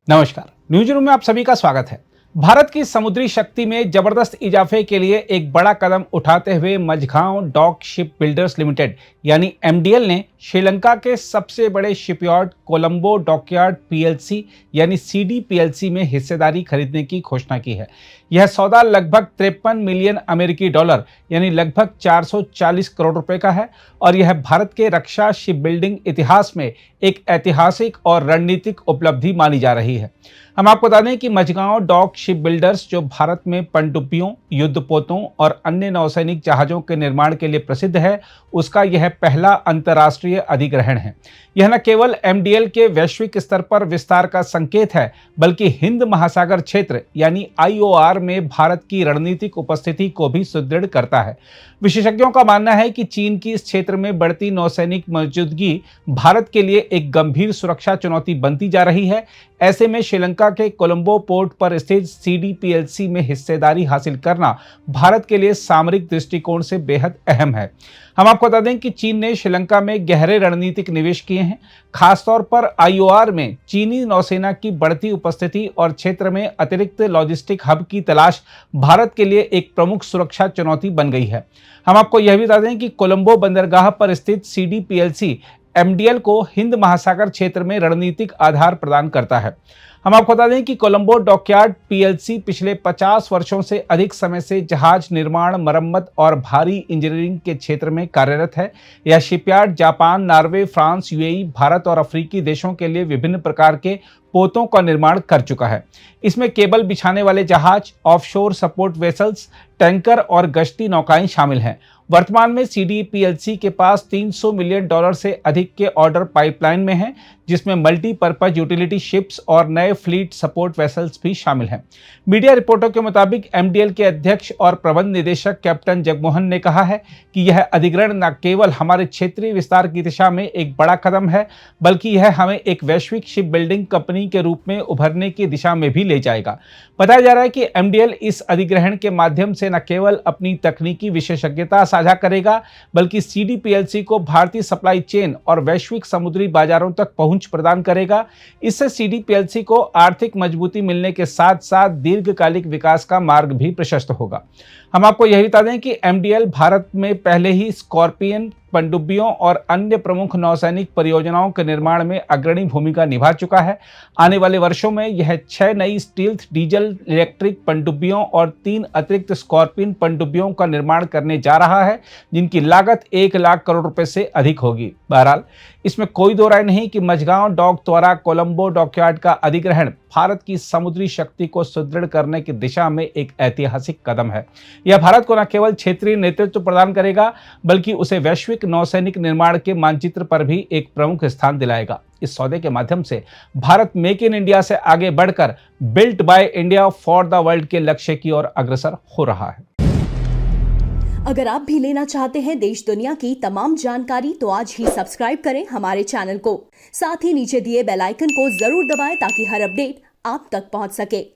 नमस्कार, news room में आप सभी का स्वागत है। भारत की समुद्री शक्ति में जबरदस्त इजाफे के लिए एक बड़ा कदम उठाते हुए Mazagon dock ship builders limited यानी एमडीएल ने श्रीलंका के सबसे बड़े शिपयार्ड कोलंबो डॉकयार्ड पीएलसी यानी सीडीपीएलसी में हिस्सेदारी खरीदने की घोषणा की है। यह सौदा लगभग 53 मिलियन अमेरिकी डॉलर यानी लगभग 440 करोड़ रुपए का है और यह भारत के रक्षा शिप बिल्डिंग इतिहास में एक ऐतिहासिक और रणनीतिक उपलब्धि मानी जा रही है। हम आपको बता दें कि मझगांव डॉक शिप बिल्डर्स जो भारत में पनडुब्बियों, युद्धपोतों और अन्य नौसैनिक जहाजों के निर्माण के लिए प्रसिद्ध है, उसका यह पहला अंतर्राष्ट्रीय अधिग्रहण है। यह न केवल एमडीएल के वैश्विक स्तर पर विस्तार का संकेत है, बल्कि हिंद महासागर क्षेत्र यानी आईओआर में भारत की रणनीतिक उपस्थिति को भी सुदृढ़ करता है। विशेषज्ञों का मानना है कि चीन की इस क्षेत्र में बढ़ती नौसैनिक मौजूदगी भारत के लिए एक गंभीर सुरक्षा चुनौती बनती जा रही है। ऐसे में श्रीलंका के कोलंबो पोर्ट पर स्थित सीडीपीएलसी में हिस्सेदारी हासिल करना भारत के लिए सामरिक दृष्टिकोण से बेहद अहम है। हम आपको बता दें कि चीन ने श्रीलंका में गहरे रणनीतिक निवेश किए हैं। खासतौर पर आईओआर में चीनी नौसेना की बढ़ती उपस्थिति और क्षेत्र में अतिरिक्त लॉजिस्टिक हब की तलाश भारत के लिए एक प्रमुख सुरक्षा चुनौती बन गई है। हम आपको यह भी बता दें कि कोलंबो बंदरगाह पर स्थित सीडीपीएलसी एमडीएल को हिंद महासागर क्षेत्र में रणनीतिक आधार प्रदान करता है। हम आपको बता दें कि कोलंबो डॉकयार्ड पीएलसी पिछले 50 वर्षों से अधिक समय से जहाज निर्माण, मरम्मत और भारी इंजीनियरिंग के क्षेत्र में कार्यरत है। यह shipyard Japan, Norway, France, UAE, Bharat और अफ्रीकी देशों के लिए विभिन्न प्रकार के पोतों का निर्माण कर चुका है। इसमें केबल बिछाने वाले जहाज, ऑफशोर सपोर्ट वेसल्स, टैंकर और गश्ती नौकाएं शामिल हैं। वर्तमान में सीडीपीएलसी के पास $300 मिलियन से अधिक के ऑर्डर पाइपलाइन में हैं, जिसमें मल्टीपर्पज यूटिलिटी शिप्स और नए फ्लीट सपोर्ट वेसल्स भी शामिल हैं। मीडिया रिपोर्टों के मुताबिक एमडीएल के अध्यक्ष और प्रबंध निदेशक कैप्टन जगमोहन ने कहा है कि यह अधिग्रहण न केवल हमारे क्षेत्रीय विस्तार की दिशा में एक बड़ा कदम है, बल्कि यह हमें एक वैश्विक शिप बिल्डिंग कंपनी के रूप में उभरने की दिशा में भी ले जाएगा। बताया जा रहा है कि एमडीएल इस अधिग्रहण के माध्यम से न केवल अपनी तकनीकी विशेषज्ञता साझा करेगा, बल्कि सीडीपीएलसी को भारतीय सप्लाई चेन और वैश्विक समुद्री बाजारों तक पहुंच प्रदान करेगा। इससे सीडीपीएलसी को आर्थिक मजबूती मिलने के साथ साथ दीर्घकालिक विकास का मार्ग भी प्रशस्त होगा। हम आपको यह बता दें कि एमडीएल भारत में पहले ही स्कॉर्पियन पनडुब्बियों और अन्य प्रमुख नौसैनिक परियोजनाओं के निर्माण में अग्रणी भूमिका निभा चुका है। आने वाले वर्षों में यह 6 नई स्टील्थ डीजल इलेक्ट्रिक पनडुब्बियों और 3 अतिरिक्त स्कॉर्पियन पनडुब्बियों का निर्माण करने जा रहा है, जिनकी लागत 1 लाख करोड़ रुपए से अधिक होगी। बहरहाल, इसमें कोई दो राय नहीं कि मझगांव डॉक द्वारा कोलंबो डॉकयार्ड का अधिग्रहण भारत की समुद्री शक्ति को सुदृढ़ करने की दिशा में एक ऐतिहासिक कदम है। यह भारत को न केवल क्षेत्रीय नेतृत्व प्रदान करेगा, बल्कि उसे वैश्विक नौसैनिक निर्माण के मानचित्र पर भी एक प्रमुख स्थान दिलाएगा। इस सौदे के माध्यम से भारत मेक इन इंडिया से आगे बढ़कर built by India for the world के लक्ष्य की ओर अग्रसर हो रहा है। अगर आप भी लेना चाहते हैं देश दुनिया की तमाम जानकारी, तो आज ही सब्सक्राइब करें हमारे चैनल को। साथ ही नीचे दिए बेल आइकन को जरूर दबाएं ताकि हर अपडेट आप तक पहुंच सके।